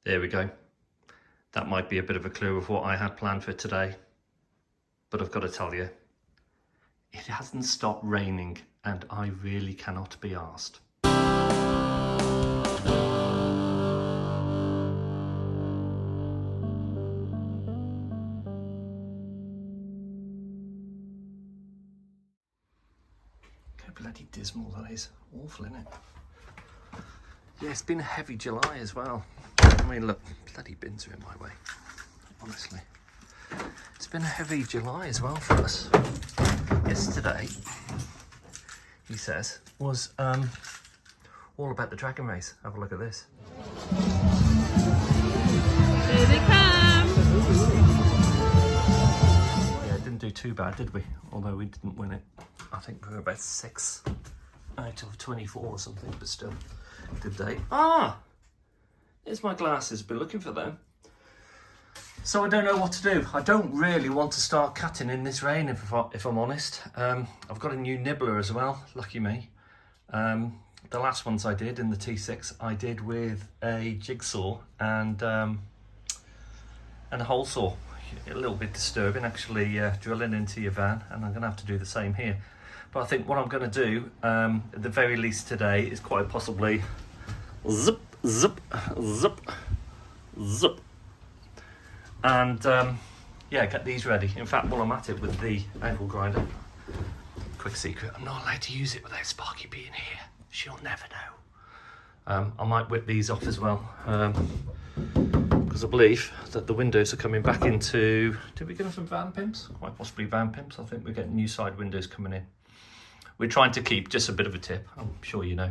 There we go. That might be a bit of a clue of what I had planned for today. But I've got to tell you, it hasn't stopped raining and I really cannot be arsed. How bloody dismal that is. Awful, isn't it? Yeah, it's been a heavy July as well. I mean, look, bloody bins are in my way, honestly. It's been a heavy July as well for us. Yesterday, he says, was all about the dragon race. Have a look at this. Here they come! Yeah, it didn't do too bad, did we? Although we didn't win it. I think we were about 6 out of 24 or something, but still, did they? Ah! Here's my glasses, been looking for them. So I don't know what to do. I don't really want to start cutting in this rain, if I'm honest. I've got a new nibbler as well, lucky me. The last ones I did in the T6, I did with a jigsaw and a hole saw. A little bit disturbing actually drilling into your van, and I'm going to have to do the same here. But I think what I'm going to do, at the very least today, is quite possibly zip, zip, zip, zip. And yeah, get these ready. In fact, while I'm at it with the angle grinder, quick secret, I'm not allowed to use it without Sparky being here. She'll never know. I might whip these off as well, because I believe that the windows are coming back into, did we get them from Van Pimps? Quite possibly Van Pimps. I think we're getting new side windows coming in. We're trying to keep, just a bit of a tip, I'm sure you know,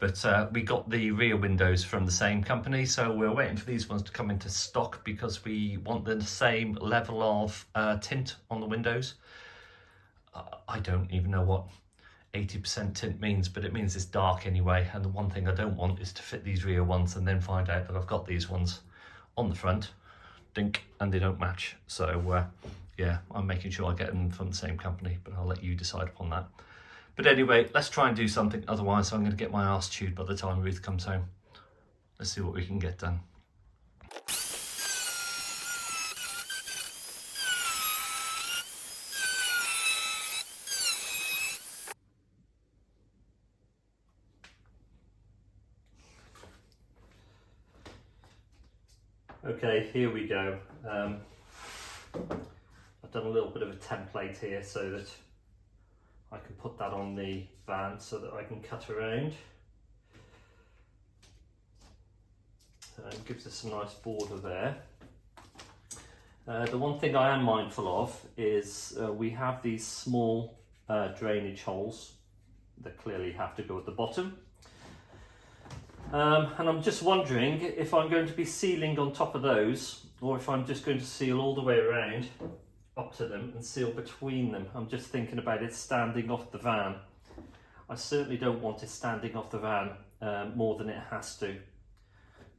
but we got the rear windows from the same company, so we're waiting for these ones to come into stock because we want the same level of tint on the windows. I don't even know what 80% tint means, but it means it's dark anyway, and the one thing I don't want is to fit these rear ones and then find out that I've got these ones on the front, dink, and they don't match. So yeah, I'm making sure I get them from the same company, but I'll let you decide upon that. But anyway, let's try and do something, otherwise I'm going to get my arse chewed by the time Ruth comes home. Let's see what we can get done. Okay, here we go. I've done a little bit of a template here so that I can put that on the van so that I can cut around. It gives us a nice border there. The one thing I am mindful of is we have these small drainage holes that clearly have to go at the bottom. And I'm just wondering if I'm going to be sealing on top of those, or if I'm just going to seal all the way around up to them and seal between them. I'm just thinking about it standing off the van. I certainly don't want it standing off the van more than it has to.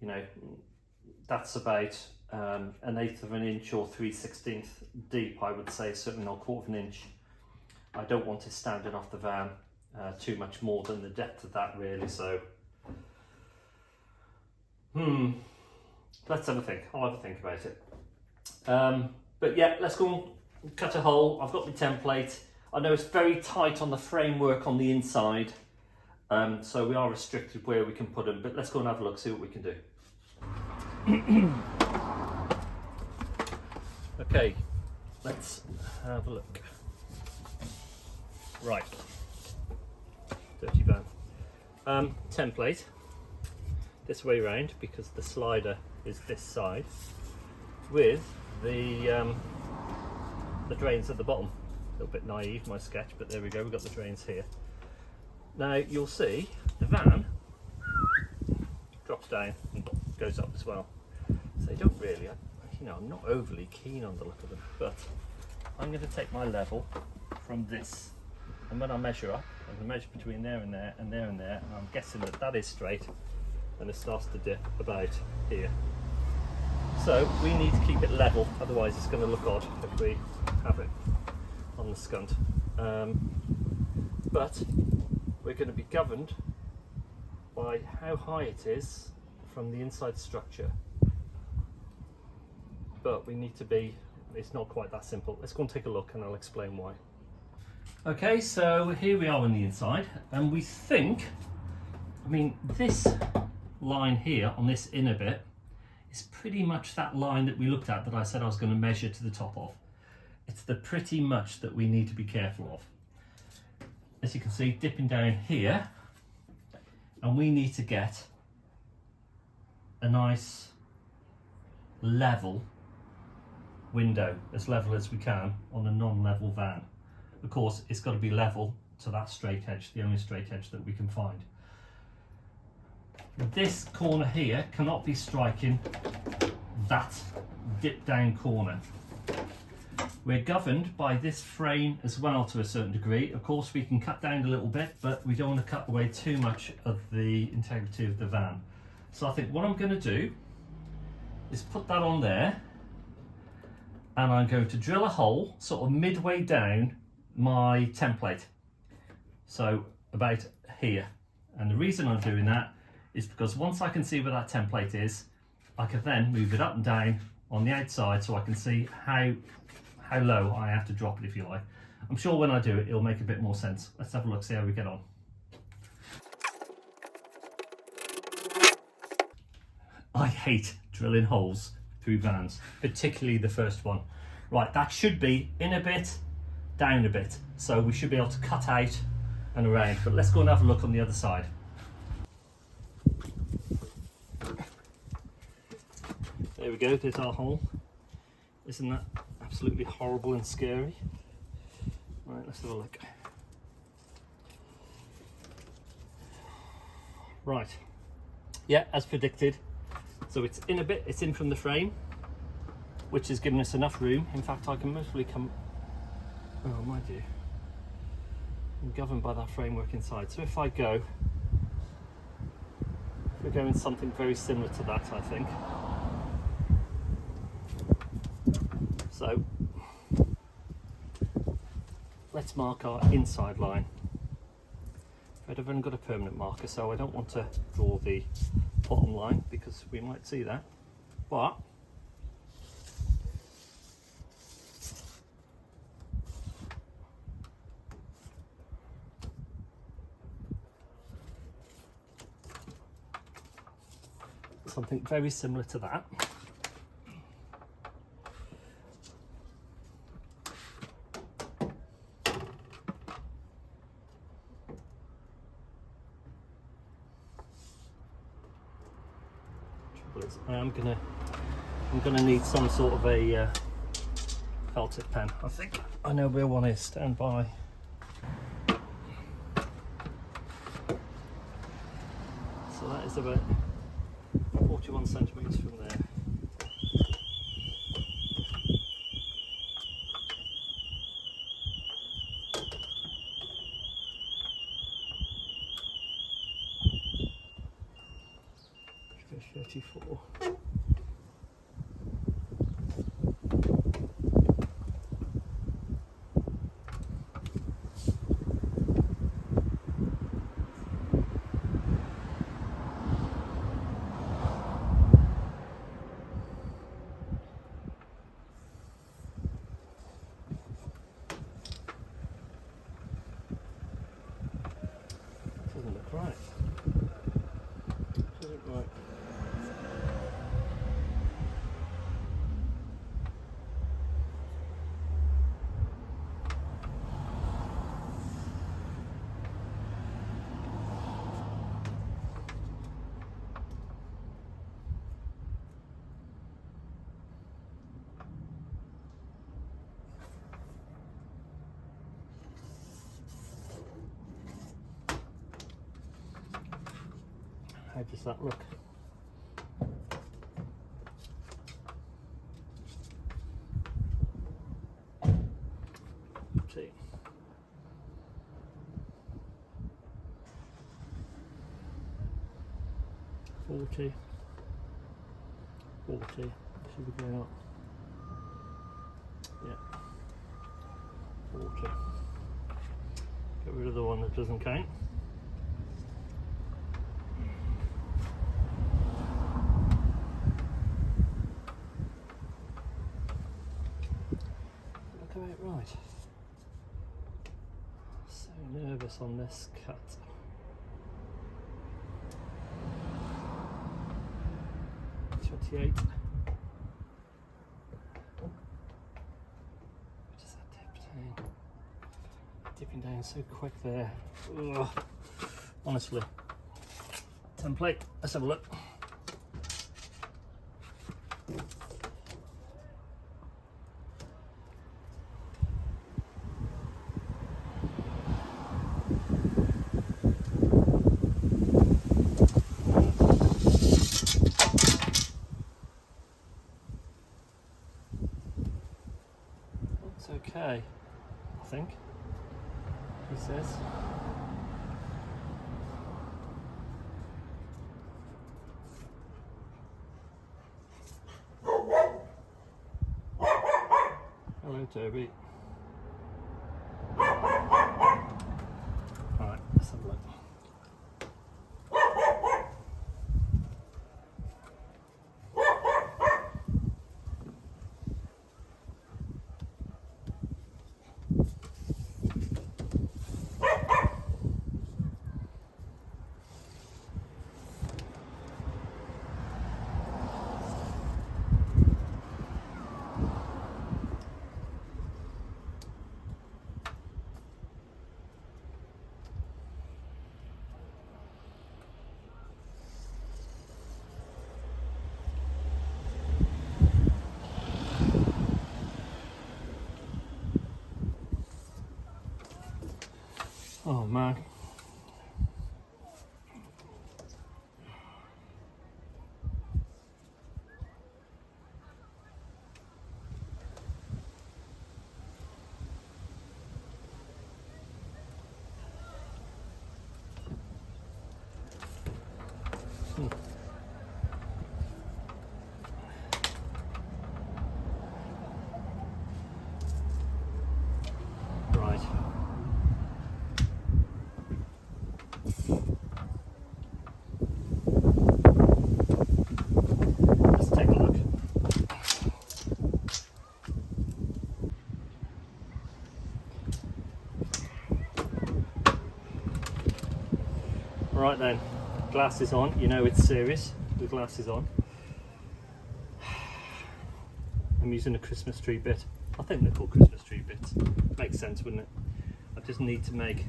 You know, that's about 1/8 of an inch or 3/16 deep, I would say, certainly not 1/4 of an inch. I don't want it standing off the van too much more than the depth of that, really. So let's have a think. I'll have a think about it. But yeah, let's go and cut a hole. I've got the template. I know it's very tight on the framework on the inside, so we are restricted where we can put them, but let's go and have a look, see what we can do. Okay, let's have a look. Right, dirty van. Template, this way round, because the slider is this side, with the drains at the bottom. A little bit naive, my sketch, but there we go, we've got the drains here. Now you'll see the van drops down and goes up as well. So they don't really, you know, I'm not overly keen on the look of them, but I'm going to take my level from this, and when I measure up, I'm going to measure between there and there and there and there, and I'm guessing that that is straight, and it starts to dip about here. So we need to keep it level, otherwise it's going to look odd if we have it on the scunt. But we're going to be governed by how high it is from the inside structure but we need to be, it's not quite that simple. Let's go and take a look and I'll explain why. Okay, so here we are on the inside, and we think, I mean, this line here on this inner bit is pretty much that line that we looked at that I said I was going to measure to the top of. It's the pretty much that we need to be careful of. As you can see, dipping down here, and we need to get a nice level window, as level as we can on a non-level van. Of course, it's got to be level to that straight edge, the only straight edge that we can find. This corner here cannot be striking that dip down corner. We're governed by this frame as well to a certain degree. Of course, we can cut down a little bit, but we don't want to cut away too much of the integrity of the van. So I think what I'm going to do is put that on there, and I'm going to drill a hole sort of midway down my template, so about here. And the reason I'm doing that is because once I can see where that template is, I can then move it up and down on the outside so I can see how low I have to drop it, if you like. I'm sure when I do it, it'll make a bit more sense. Let's have a look, see how we get on. I hate drilling holes through vans, particularly the first one. Right, that should be in a bit, down a bit, so we should be able to cut out and around. But let's go and have a look on the other side. There we go, there's our hole. Isn't that absolutely horrible and scary? Right, let's have a look. Right, yeah, as predicted. So it's in a bit, it's in from the frame, which has given us enough room. In fact, I can mostly come, oh my dear, I'm governed by that framework inside. So if I go, we're going something very similar to that, I think. So let's mark our inside line. I've only got a permanent marker, so I don't want to draw the bottom line because we might see that, but something very similar to that. I'm gonna need some sort of a felt tip pen. I think I know where one is. Stand by. So that is about 41 centimeters from there. .34. Doesn't look right. Doesn't right. How does that look? See. 40. Should be going up. Yeah. 40. Get rid of the one that doesn't count. nervous on this cut. $28. What does that dip down? Dipping down so quick there. Ugh. Honestly. Template. Let's have a look. It's okay, I think, he says. Hello, Toby. Alright, let's have a look. Oh man. Right. Let's take a look. Right then, glasses on. You know it's serious with glasses on. I'm using a Christmas tree bit. I think they're called Christmas tree bits. Makes sense, wouldn't it? I just need to make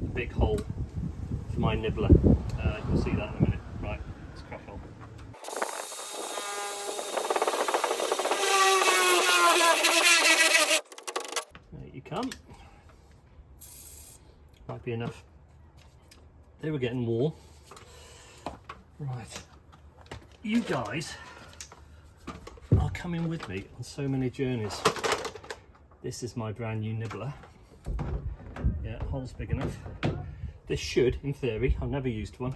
a big hole for my nibbler. You'll see that in a minute. Right, let's crack on. There you come. Might be enough. They were getting warm. Right, you guys are coming with me on so many journeys. This is my brand new nibbler. Yeah, hole's big enough. This should, in theory, I've never used one,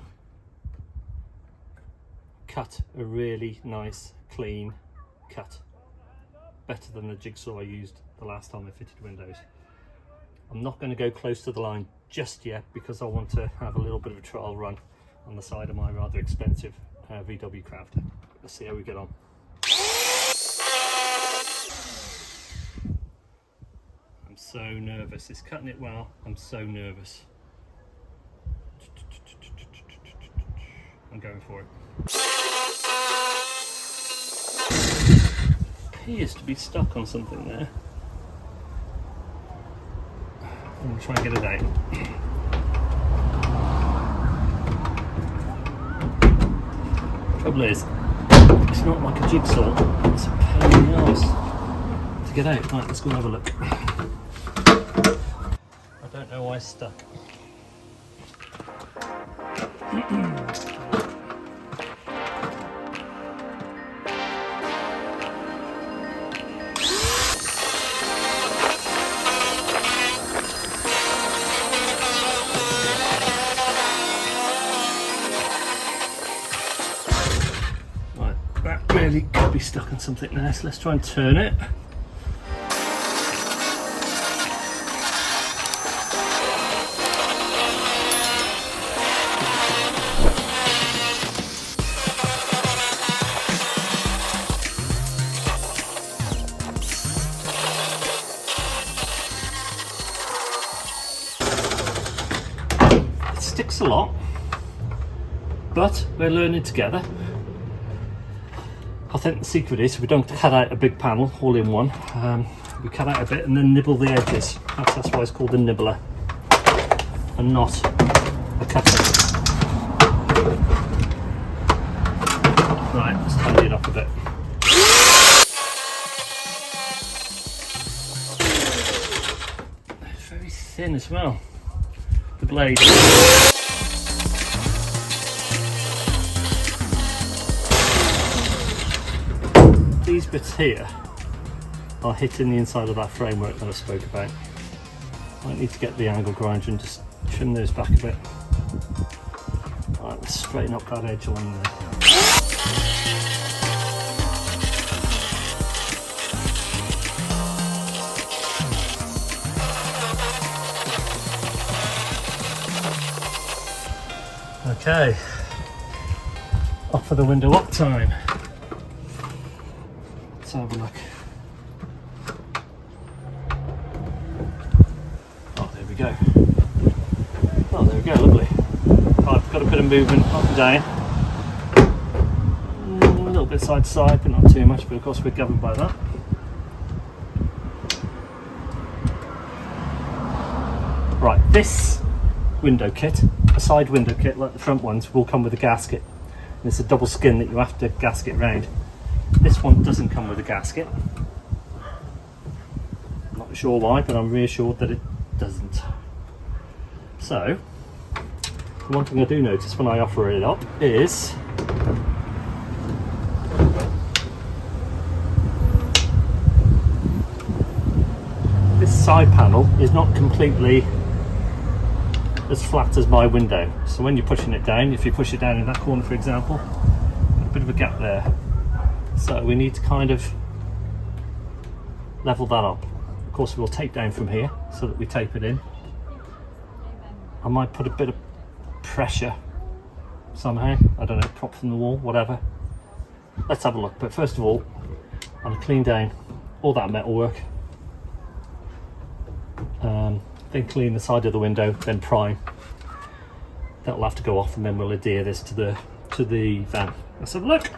cut a really nice, clean cut. Better than the jigsaw I used the last time I fitted windows. I'm not going to go close to the line just yet because I want to have a little bit of a trial run on the side of my rather expensive VW Crafter. Let's see how we get on. I'm so nervous. It's cutting it well. I'm so nervous. I'm going for it. Appears to be stuck on something there. I'm going to try and get it out. Trouble is, it's not like a jigsaw, it's a pain in the arse to get out. Right, let's go and have a look. I don't know why it's stuck. Really could be stuck on something there, so let's try and turn it. a lot, but we're learning together. I think the secret is we don't cut out a big panel all in one. We cut out a bit and then nibble the edges. That's why it's called a nibbler and not a cutter. Right, let's tidy it up a bit. It's very thin as well, the blade. These bits here are hitting the inside of that framework that I spoke about. I need to get the angle grinder and just trim those back a bit. Right, let's straighten up that edge along there. Okay, off for the window up time. Let's have a look. Oh, there we go. Oh, there we go, lovely. I've got a bit of movement up and down. A little bit side to side, but not too much, but of course we're governed by that. Right, this window kit, a side window kit like the front ones, will come with a gasket. And it's a double skin that you have to gasket round. This one doesn't come with a gasket. I'm not sure why, but I'm reassured that it doesn't. So, the one thing I do notice when I offer it up is this side panel is not completely as flat as my window. So when you're pushing it down, if you push it down in that corner for example, a bit of a gap there. So we need to kind of level that up. Of course we'll tape down from here so that we tape it in. I might put a bit of pressure somehow, I don't know, prop from the wall, whatever. Let's have a look, but first of all I'll clean down all that metalwork. Then clean the side of the window, then prime. That'll have to go off and then we'll adhere this to the van. Let's have a look.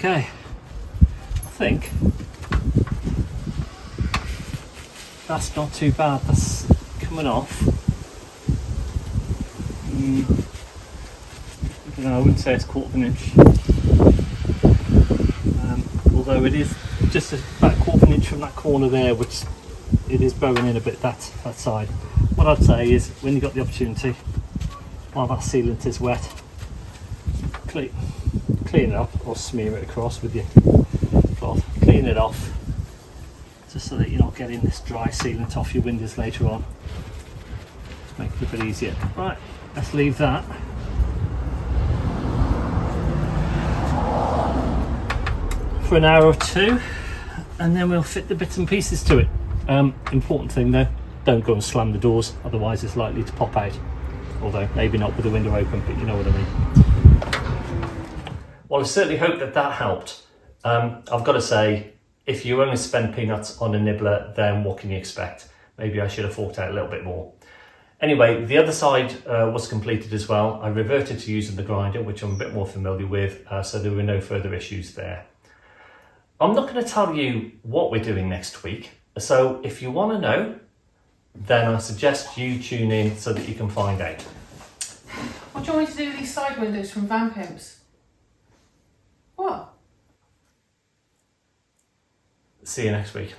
Okay, I think that's not too bad. That's coming off. I don't know, I wouldn't say it's 1/4 inch. Although it is just about 1/4 inch from that corner there, which it is bowing in a bit that side. What I'd say is, when you've got the opportunity, while that sealant is wet, clean it up or smear it across with your cloth. Clean it off, just so that you're not getting this dry sealant off your windows later on. Just make it a bit easier. Right, let's leave that. For an hour or two, and then we'll fit the bits and pieces to it. Important thing though, don't go and slam the doors, otherwise it's likely to pop out. Although maybe not with the window open, but you know what I mean. Well, I certainly hope that helped. I've got to say, if you only spend peanuts on a nibbler, then what can you expect? Maybe I should have forked out a little bit more. Anyway, the other side was completed as well. I reverted to using the grinder, which I'm a bit more familiar with, so there were no further issues there. I'm not going to tell you what we're doing next week, so if you want to know, then I suggest you tune in so that you can find out. What do you want me to do with these side windows from Van Pimps? What? See you next week.